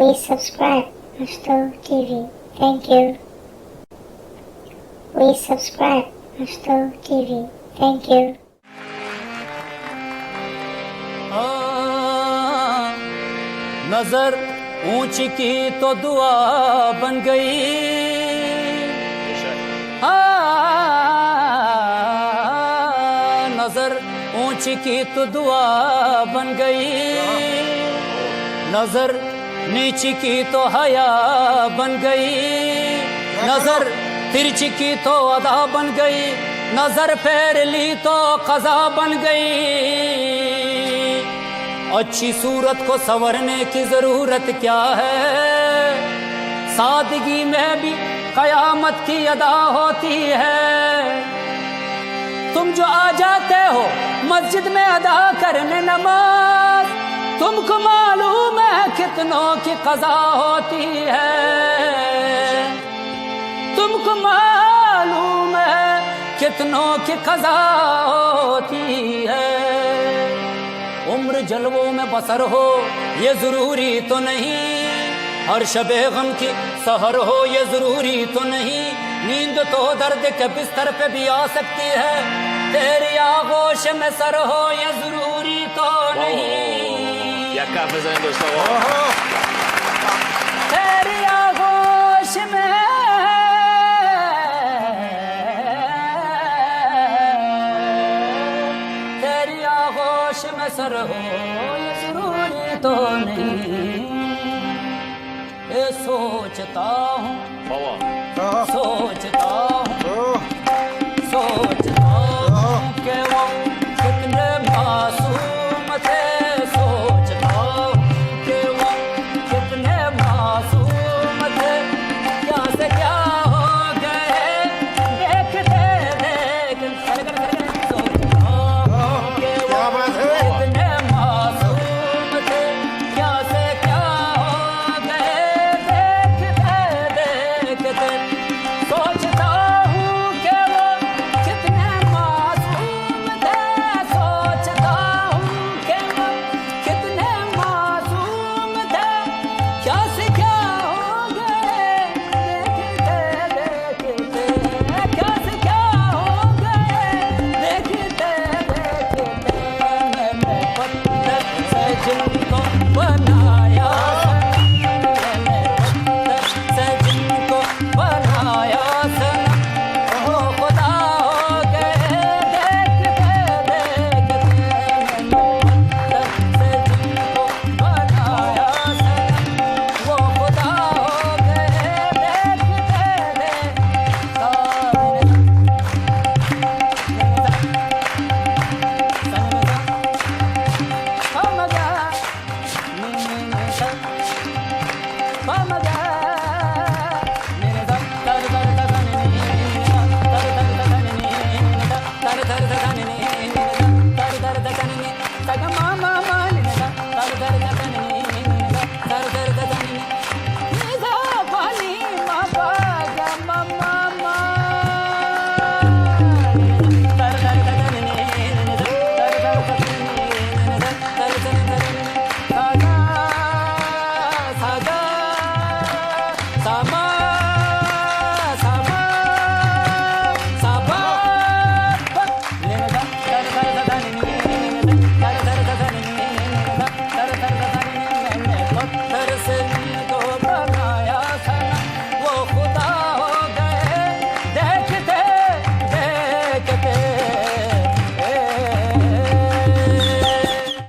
Please subscribe Musto TV. Thank you. Please subscribe Musto TV. Thank you. नजर ऊंची की तो दुआ बन गई, नजर ऊंची की तो दुआ बन गई, नजर नीची की तो हया बन गई, नजर तिरछी की तो अदा बन गई, नजर फेर ली तो कज़ा बन गई। अच्छी सूरत को संवरने की जरूरत क्या है, सादगी में भी कयामत की अदा होती है। तुम जो आ जाते हो मस्जिद में अदा करने नमाज, तुमको मालूम है कितनों की कज़ा होती है, तुमको मालूम है कितनों की कज़ा होती है। उम्र जलवों में बसर हो ये जरूरी तो नहीं, हर शबे गम की सहर हो ये जरूरी तो नहीं, नींद तो दर्द के बिस्तर पे भी आ सकती है, तेरी आगोश में सर हो ये जरूरी तो नहीं। तेरी आगोश में में सर हो ये जरूरी तो नहीं। ये सोचता हूँ सोचता हूँ सोच